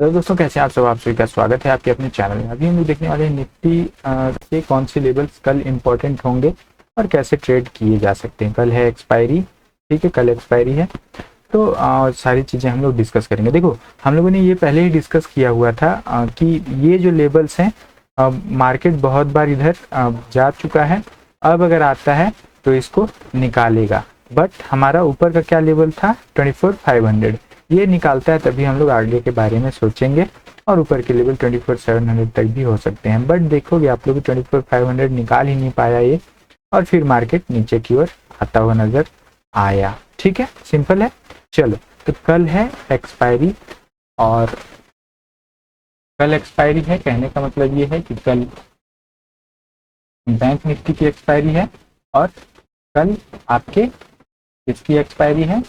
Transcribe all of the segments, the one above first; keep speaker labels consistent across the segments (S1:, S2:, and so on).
S1: तो दोस्तों कैसे हैं आप सब। आप सभी का स्वागत है आपके अपने चैनल में। अभी हम लोग देखने वाले हैं निफ्टी के कौन से लेवल्स कल इंपॉर्टेंट होंगे और कैसे ट्रेड किए जा सकते हैं। कल है एक्सपायरी, ठीक है, कल एक्सपायरी है तो सारी चीज़ें हम लोग डिस्कस करेंगे। देखो हम लोगों ने ये पहले ही डिस्कस किया हुआ था कि ये जो लेवल्स हैं मार्केट बहुत बार इधर जा चुका है, अब अगर आता है तो इसको निकालेगा। बट हमारा ऊपर का क्या लेवल था 24,500, ये निकालता है तभी हम लोग आगे के बारे में सोचेंगे और ऊपर के लेवल 24,700 तक भी हो सकते हैं। बट देखोगे आप लोग 24,500 निकाल ही नहीं पाया ये, और फिर मार्केट नीचे की ओर आता हुआ नजर आया। ठीक है, सिंपल है। चलो तो कल है एक्सपायरी, और कल एक्सपायरी है कहने का मतलब ये है कि कल बैंक निफ्टी की एक्सपायरी है और कल आपके इसकी एक्सपायरी है,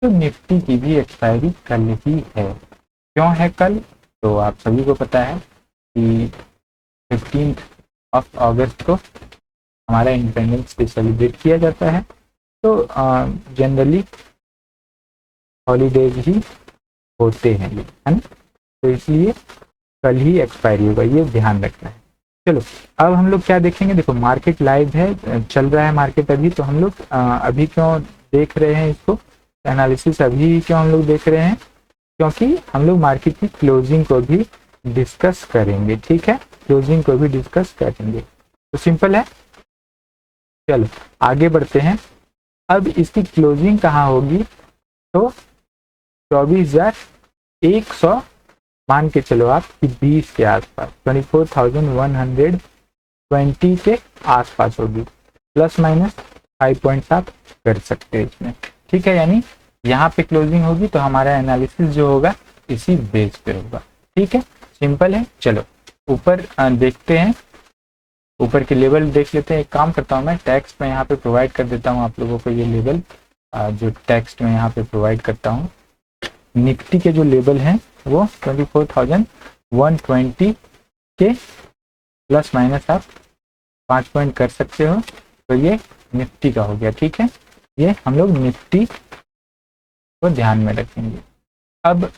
S1: तो निफ्टी की भी एक्सपायरी कल ही है। क्यों है कल? तो आप सभी को पता है कि 15 अगस्त को हमारा इंडिपेंडेंस डे सेलिब्रेट किया जाता है, तो जनरली हॉलीडेज ही होते हैं ये, है ना, तो इसलिए कल ही एक्सपायरी होगा, ये ध्यान रखना है। चलो अब हम लोग क्या देखेंगे। देखो मार्केट लाइव है, चल रहा है मार्केट अभी, तो हम लोग अभी क्यों देख रहे हैं इसको, एनालिसिस अभी क्यों हम लोग देख रहे हैं, क्योंकि हम लोग मार्केट की क्लोजिंग को भी डिस्कस करेंगे। ठीक है, क्लोजिंग को भी डिस्कस करेंगे, तो सिंपल है। चलो आगे बढ़ते हैं। अब इसकी क्लोजिंग कहाँ होगी, तो 24,100 मान के चलो आप कि 20 के आसपास, 24,120 के आसपास होगी, प्लस माइनस 5 पॉइंट्स आप कर सकते हैं इसमें। ठीक है, यानी यहाँ पे क्लोजिंग होगी तो हमारा एनालिसिस जो होगा इसी बेस पे होगा। ठीक है, सिंपल है। चलो ऊपर देखते हैं, ऊपर के लेवल देख लेते हैं। एक काम करता हूँ मैं टेक्स्ट में यहाँ पे प्रोवाइड कर देता हूँ आप लोगों को ये लेवल, जो टेक्स्ट में यहाँ पे प्रोवाइड करता हूँ। निफ्टी के जो लेवल हैं वो 24,120 के प्लस माइनस आप 5 पॉइंट कर सकते हो, तो ये निफ्टी का हो गया। ठीक है, ये हम लोग निफ्टी को ध्यान में रखेंगे। अब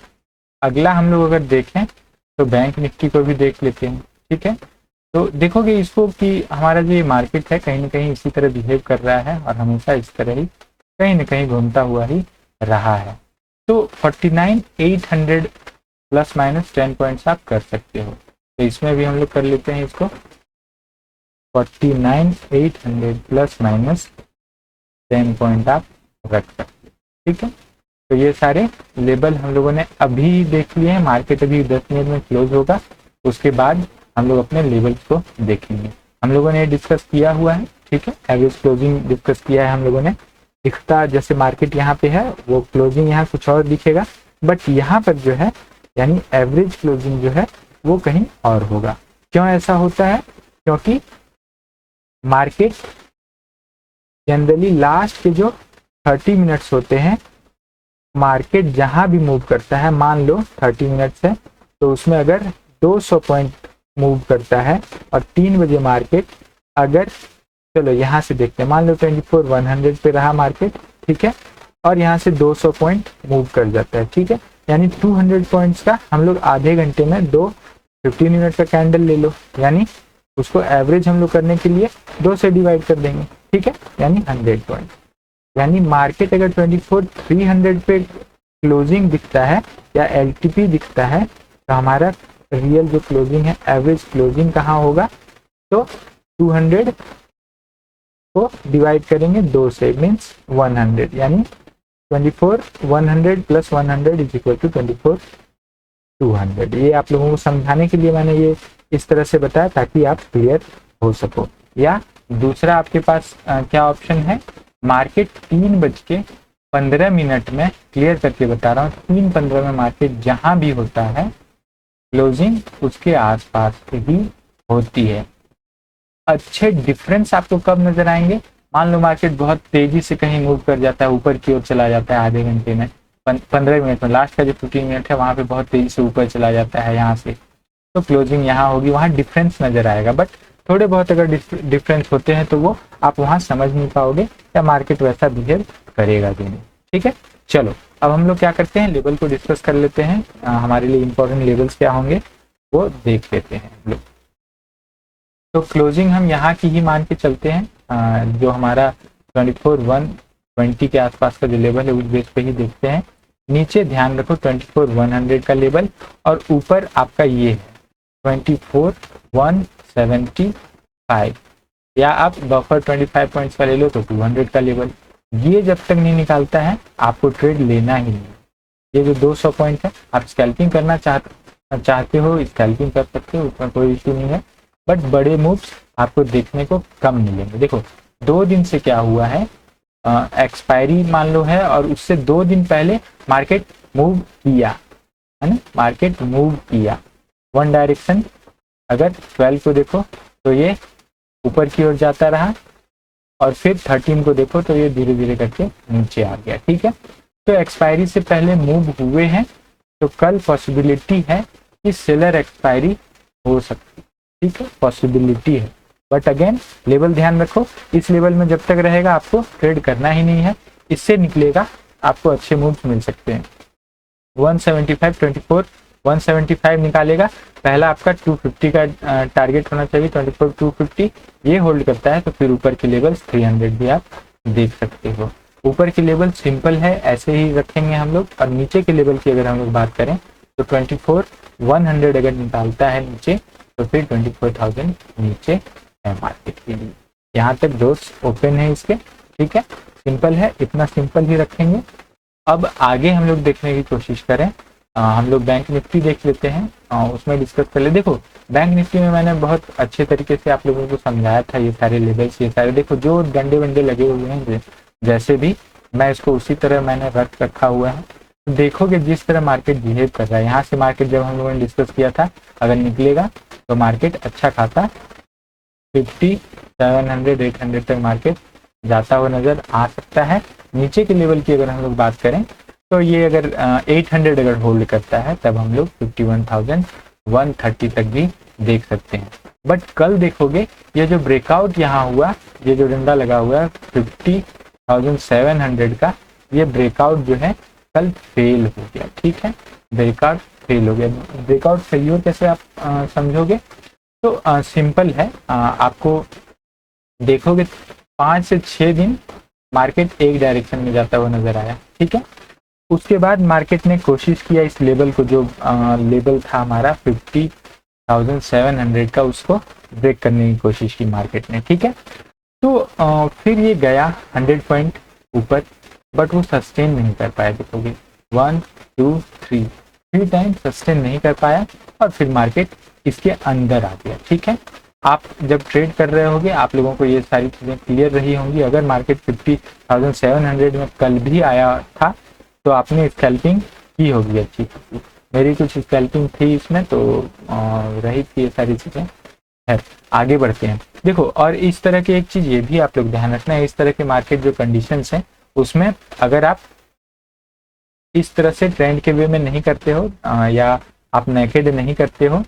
S1: अगला हम लोग अगर देखें तो बैंक निफ्टी को भी देख लेते हैं। ठीक है, तो देखोगे इसको कि हमारा जो ये मार्केट है कहीं ना कहीं इसी तरह बिहेव कर रहा है और हमेशा इस तरह ही कहीं ना कहीं घूमता हुआ ही रहा है। तो 49,800 प्लस माइनस 10 पॉइंट्स आप कर सकते हो, तो इसमें भी हम लोग कर लेते हैं इसको 49,800 प्लस माइनस 10 पॉइंट आप रख सकते हो। ठीक है, तो ये सारे लेवल हम लोगों ने अभी देख लिए हैं। मार्केट अभी 10 मिनट में क्लोज होगा, उसके बाद हम लोग अपने लेवल्स को देखेंगे। हम लोगों ने डिस्कस किया हुआ है, ठीक है, एवरेज क्लोजिंग डिस्कस किया है हम लोगों ने। दिखता जैसे मार्केट यहाँ पे है वो क्लोजिंग यहाँ कुछ और दिखेगा, बट यहाँ पर जो है यानी एवरेज क्लोजिंग जो है वो कहीं और होगा। क्यों ऐसा होता है? क्योंकि मार्केट जनरली लास्ट के जो 30 मिनट्स होते हैं, मार्केट जहां भी मूव करता है, मान लो 30 मिनट्स है तो उसमें अगर 200 पॉइंट मूव करता है और 3 बजे मार्केट अगर, चलो यहाँ से देखते हैं, मान लो 24,100 पे रहा मार्केट, ठीक है, और यहाँ से 200 पॉइंट मूव कर जाता है। ठीक है, यानी 200 पॉइंट्स का हम लोग आधे घंटे में 15 मिनट का कैंडल ले लो, यानी उसको एवरेज हम लोग करने के लिए 2 से डिवाइड कर देंगे। ठीक है, यानी 100 पॉइंट। यानी मार्केट अगर 24,300 पे क्लोजिंग दिखता है या एलटीपी दिखता है, तो हमारा रियल जो क्लोजिंग है, एवरेज क्लोजिंग कहाँ होगा, तो 200 को डिवाइड करेंगे 2 से, मीन्स 100, यानी 24,100 प्लस 100 इज इक्वल टू 24,200। ये आप लोगों को समझाने के लिए मैंने ये इस तरह से बताया ताकि आप क्लियर हो सको। या दूसरा आपके पास क्या ऑप्शन है, मार्केट 3:15 में, क्लियर करके बता रहा हूँ, 3:15 में मार्केट जहां भी होता है क्लोजिंग उसके आसपास ही होती है। अच्छे डिफरेंस आपको कब नजर आएंगे, मान लो मार्केट बहुत तेजी से कहीं मूव कर जाता है, ऊपर की ओर चला जाता है आधे घंटे में, 15 मिनट में, लास्ट का जो 15 मिनट है वहां पे बहुत तेजी से ऊपर चला जाता है यहाँ से, तो क्लोजिंग यहाँ होगी, वहां डिफरेंस नजर आएगा। बट थोड़े बहुत अगर डिफरेंस होते हैं तो वो आप वहां समझ नहीं पाओगे या मार्केट वैसा बिहेव करेगा भी नहीं। ठीक है, चलो अब हम लोग क्या करते हैं, लेवल को डिस्कस कर लेते हैं। हमारे लिए इंपॉर्टेंट लेवल्स क्या होंगे वो देख लेते हैं हम लोग। तो क्लोजिंग हम यहाँ की ही मान के चलते हैं, जो हमारा 24,120 के आसपास का जो लेवल है उस बेस पे ही देखते हैं। नीचे ध्यान रखो 24,100 का लेवल, और ऊपर आपका ये है 24,175, या आप बफर 25 पॉइंट्स का ले लो तो 200 का लेवल। ये जब तक नहीं निकालता है आपको ट्रेड लेना ही नहीं। ये जो 200 पॉइंट है, आप स्कैल्पिंग करना चाहते हो स्कैल्पिंग कर सकते हो, उसमें कोई इशू नहीं है, बट बड़े मूव्स आपको देखने को कम मिलेंगे। देखो 2 दिन से क्या हुआ है, एक्सपायरी मान लो है और उससे 2 दिन पहले मार्केट मूव किया है ना, मार्केट मूव किया वन डायरेक्शन। अगर 12 को देखो तो ये ऊपर की ओर जाता रहा, और फिर 13 को देखो तो ये धीरे धीरे करके नीचे आ गया। ठीक है, तो एक्सपायरी से पहले मूव हुए हैं, तो कल पॉसिबिलिटी है कि सेलर एक्सपायरी हो सकती है। ठीक है, पॉसिबिलिटी है, बट अगेन लेवल ध्यान रखो, इस लेवल में जब तक रहेगा आपको ट्रेड करना ही नहीं है। इससे निकलेगा आपको अच्छे मूव्स मिल सकते हैं। 175 24 175 निकालेगा, पहला आपका 250 का टारगेट होना चाहिए, 24 250 ये होल्ड करता है तो फिर ऊपर के लेवल्स 300 भी आप देख सकते हो। ऊपर के लेवल सिंपल है, ऐसे ही रखेंगे हम लोग। और नीचे के लेवल की अगर हम लोग बात करें तो 24,100 अगर निकालता है नीचे तो फिर 24,000 नीचे है मार्केट के लिए। यहाँ तक डोर्स ओपन है इसके। ठीक है, सिंपल है, इतना सिंपल ही रखेंगे। अब आगे हम लोग देखने की कोशिश करें, हम लोग बैंक निफ्टी देख लेते हैं, उसमें डिस्कस कर ले। देखो बैंक निफ्टी में मैंने बहुत अच्छे तरीके से आप लोगों को समझाया था, ये सारे लेवल्स, ये सारे देखो जो डंडे वंडे लगे हुए हैं जैसे भी, मैं इसको उसी तरह मैंने रख रखा हुआ है। तो देखोगे जिस तरह मार्केट बिहेव कर रहा है, यहाँ से मार्केट जब हम लोगों ने डिस्कस किया था, अगर निकलेगा तो मार्केट अच्छा खासा 50 700 800 तक मार्केट जाता हुआ नजर आ सकता है। नीचे के लेवल की अगर हम लोग बात करें तो ये अगर 800 अगर होल्ड करता है तब हम लोग 51,130 तक भी देख सकते हैं। बट कल देखोगे ये जो ब्रेकआउट यहाँ हुआ, ये जो डंडा लगा हुआ है 50,700 का, ये ब्रेकआउट जो है कल फेल हो गया। ठीक है, ब्रेकआउट फेल हो गया। ब्रेकआउट फेलियर कैसे आप समझोगे, तो सिंपल है, आपको देखोगे 5 से 6 दिन मार्केट एक डायरेक्शन में जाता हुआ नजर आया। ठीक है, उसके बाद मार्केट ने कोशिश किया इस लेवल को, जो लेवल था हमारा 50,700 का, उसको ब्रेक करने की कोशिश की मार्केट ने। ठीक है, तो फिर ये गया 100 पॉइंट ऊपर, बट वो सस्टेन नहीं कर पाया। देखोगे 1 2 3 टाइम सस्टेन नहीं कर पाया और फिर मार्केट इसके अंदर आ गया। ठीक है, आप जब ट्रेड कर रहे होगे आप लोगों को ये सारी चीज़ें क्लियर रही होंगी। अगर मार्केट 50,700 में कल भी आया था तो आपने स्कैल्पिंग की होगी अच्छी खासी। मेरी कुछ स्कैल्पिंग थी इसमें, तो रही थी ये सारी चीज़ें। है, आगे बढ़ते हैं। देखो और इस तरह की एक चीज़ ये भी आप लोग ध्यान रखना है, इस तरह के मार्केट जो कंडीशंस हैं उसमें अगर आप इस तरह से ट्रेंड के वे में नहीं करते हो, या आप नेकेड नहीं करते हो,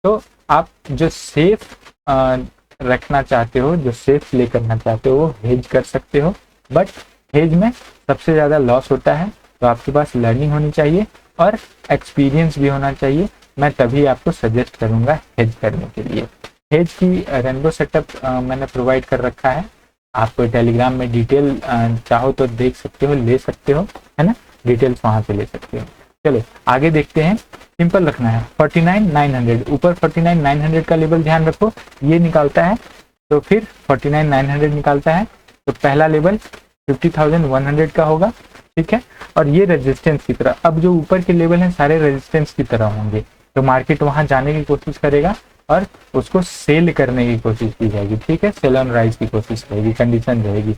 S1: तो आप जो सेफ रखना चाहते हो, जो सेफ प्ले करना चाहते हो, वो हेज कर सकते हो। बट हेज में सबसे ज़्यादा लॉस होता है, तो आपके पास लर्निंग होनी चाहिए और एक्सपीरियंस भी होना चाहिए। मैं तभी आपको सजेस्ट करूँगा हेज करने के लिए। हेज की रेनबो सेटअप मैंने प्रोवाइड कर रखा है, आप टेलीग्राम में डिटेल चाहो तो देख सकते हो, ले सकते हो, है ना, डिटेल्स वहाँ से ले सकते हो। चलो आगे देखते हैं, सिंपल रखना है। 49,900 ऊपर 49,900 का लेवल ध्यान रखो, ये निकालता है तो फिर 49,900 निकालता है तो पहला लेवल 50,100 का होगा। ठीक है, और ये रेजिस्टेंस की तरह, अब जो ऊपर के लेवल हैं सारे रेजिस्टेंस की तरह होंगे, तो मार्केट वहां जाने की कोशिश करेगा और उसको सेल करने की कोशिश की जाएगी। ठीक है, सेल ऑन राइज की कोशिश रहेगी, कंडीशन रहेगी।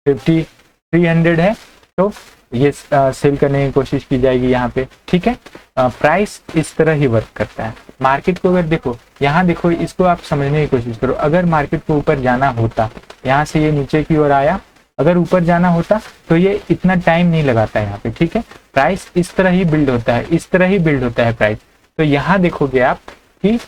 S1: 5300 है तो ये सेल करने की कोशिश की जाएगी यहाँ पे। ठीक है, प्राइस इस तरह ही वर्क करता है। मार्केट को अगर देखो, यहाँ देखो, इसको आप समझने की कोशिश करो। अगर मार्केट को ऊपर जाना होता, यहाँ से ये नीचे की ओर आया, अगर ऊपर जाना होता तो ये इतना टाइम नहीं लगाता है यहाँ पे। ठीक है, प्राइस इस तरह ही बिल्ड होता है, इस तरह ही बिल्ड होता है प्राइस। तो यहाँ देखोगे आप कि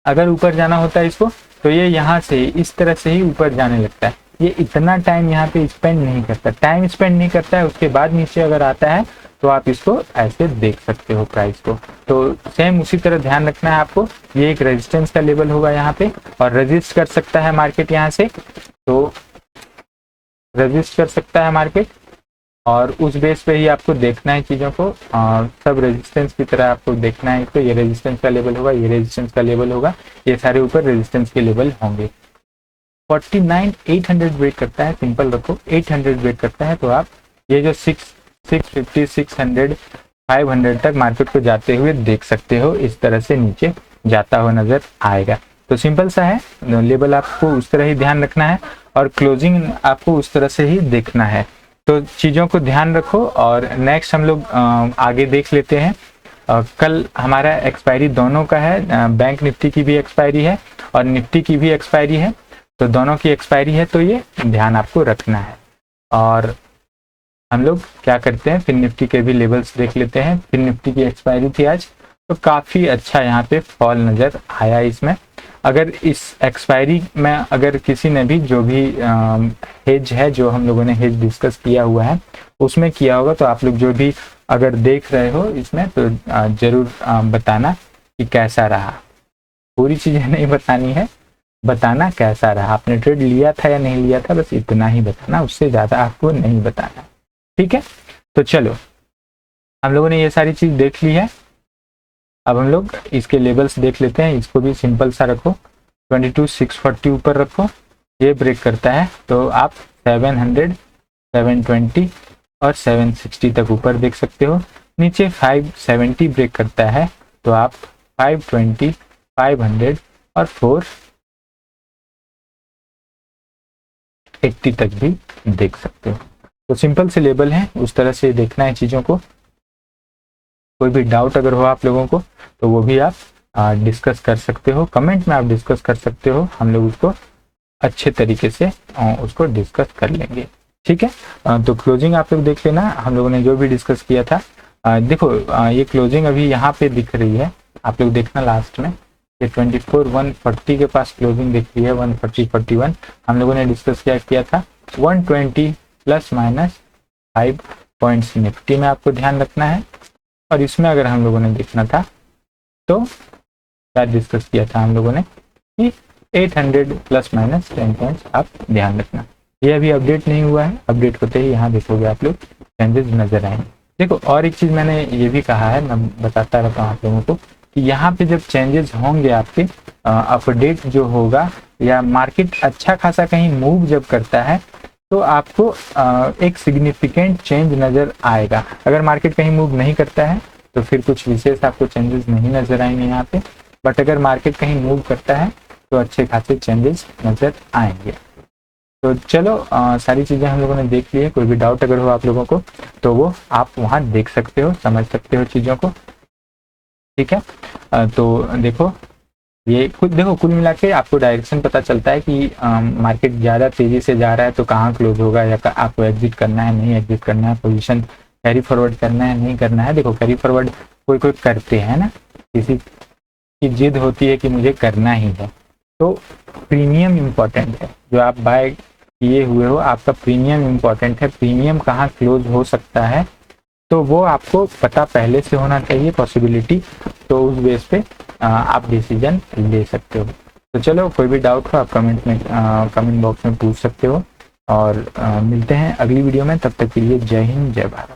S1: अगर ऊपर जाना होता है इसको, तो ये यहाँ से इस तरह से ही ऊपर जाने लगता है, ये इतना टाइम यहाँ पे स्पेंड नहीं करता, टाइम स्पेंड नहीं करता है। उसके बाद नीचे अगर आता है तो आप इसको ऐसे देख सकते हो प्राइस को। तो सेम उसी तरह ध्यान रखना है आपको। ये एक रेजिस्टेंस का लेवल होगा यहाँ पे, और रेजिस्ट कर सकता है मार्केट यहाँ से, तो रेजिस्ट कर सकता है मार्केट, और उस बेस पे ही आपको देखना है चीज़ों को। सब रेजिस्टेंस की तरह आपको देखना है। तो ये रेजिस्टेंस का लेवल होगा, ये रेजिस्टेंस का लेवल होगा, ये सारे ऊपर रेजिस्टेंस के लेवल होंगे। 49,800 ब्रेक करता है, सिंपल रखो 800 ब्रेक करता है, तो आप ये जो 650, 600, 500 तक मार्केट को जाते हुए देख सकते हो। इस तरह से नीचे जाता हुआ नजर आएगा। तो सिंपल सा है, लेवल आपको उस तरह ही ध्यान रखना है, और क्लोजिंग आपको उस तरह से ही देखना है। तो चीज़ों को ध्यान रखो। और नेक्स्ट हम लोग आगे देख लेते हैं। कल हमारा एक्सपायरी दोनों का है, बैंक निफ्टी की भी एक्सपायरी है और निफ्टी की भी एक्सपायरी है, तो दोनों की एक्सपायरी है, तो ये ध्यान आपको रखना है। और हम लोग क्या करते हैं, फिर निफ्टी के भी लेवल्स देख लेते हैं। फिर निफ्टी की एक्सपायरी थी आज, तो काफ़ी अच्छा यहाँ पे फॉल नज़र आया इसमें। अगर इस एक्सपायरी में अगर किसी ने भी जो भी हेज है, जो हम लोगों ने हेज डिस्कस किया हुआ है उसमें किया होगा, तो आप लोग जो भी अगर देख रहे हो इसमें, तो ज़रूर बताना कि कैसा रहा। पूरी चीज़ें नहीं बतानी है, बताना कैसा रहा, आपने ट्रेड लिया था या नहीं लिया था, बस इतना ही बताना, उससे ज़्यादा आपको नहीं बताना। ठीक है, तो चलो हम लोगों ने ये सारी चीज़ देख ली है। अब हम लोग इसके लेवल्स देख लेते हैं। इसको भी सिंपल सा रखो, 22,640 ऊपर रखो। ये ब्रेक करता है तो आप 700, 720 और 760 तक ऊपर देख सकते हो। नीचे 570 ब्रेक करता है तो आप 520, 500 और 480 तक भी देख सकते हो। तो सिंपल से लेवल है, उस तरह से देखना है चीज़ों को। कोई भी डाउट अगर हो आप लोगों को तो वो भी आप डिस्कस कर सकते हो, कमेंट में आप डिस्कस कर सकते हो। हम लोग उसको अच्छे तरीके से उसको डिस्कस कर लेंगे। ठीक है, तो क्लोजिंग आप लोग देख लेना, हम लोगों ने जो भी डिस्कस किया था। देखो ये क्लोजिंग अभी यहाँ पे दिख रही है, आप लोग देखना लास्ट में ये 24,140 के पास क्लोजिंग दिख रही है, 140.41। हम लोगों ने डिस्कस क्या किया था, 120 प्लस माइनस 5 पॉइंट्स निफ्टी में आपको ध्यान रखना है। और इसमें अगर हम लोगों ने देखना था तो क्या डिस्कस किया था हम लोगों ने कि 800 प्लस माइनस 10 पॉइंट्स आप ध्यान रखना। ये अभी अपडेट नहीं हुआ है, अपडेट होते ही यहाँ देखोगे आप लोग चेंजेस नजर आएंगे। देखो और एक चीज़ मैंने ये भी कहा है, मैं बताता रहता हूँ आप लोगों को कि यहाँ पे जब चेंजेस होंगे आपके अपडेट जो होगा, या मार्केट अच्छा खासा कहीं मूव जब करता है तो आपको एक सिग्निफिकेंट चेंज नज़र आएगा। अगर मार्केट कहीं मूव नहीं करता है तो फिर कुछ विशेष आपको चेंजेस नहीं नज़र आएंगे यहाँ पे, बट अगर मार्केट कहीं मूव करता है तो अच्छे खासे चेंजेस नज़र आएंगे। तो चलो सारी चीज़ें हम लोगों ने देख ली है। कोई भी डाउट अगर हो आप लोगों को तो वो आप वहाँ देख सकते हो, समझ सकते हो चीज़ों को। ठीक है, तो देखो ये कुल मिला के आपको डायरेक्शन पता चलता है कि मार्केट ज़्यादा तेज़ी से जा रहा है तो कहाँ क्लोज होगा, या आपको एग्जिट करना है नहीं एग्जिट करना है, पोजीशन कैरी फॉरवर्ड करना है नहीं करना है। देखो कैरी फॉरवर्ड कोई करते हैं ना, किसी की जिद होती है कि मुझे करना ही है, तो प्रीमियम इम्पॉर्टेंट है। जो आप बाय किए हुए हो आपका प्रीमियम इम्पॉर्टेंट है, प्रीमियम कहाँ क्लोज हो सकता है तो वो आपको पता पहले से होना चाहिए, पॉसिबिलिटी, तो उस बेस पे आप डिसीजन ले सकते हो। तो चलो कोई भी डाउट हो आप कमेंट बॉक्स में पूछ सकते हो, और मिलते हैं अगली वीडियो में। तब तक के लिए जय हिंद, जय भारत।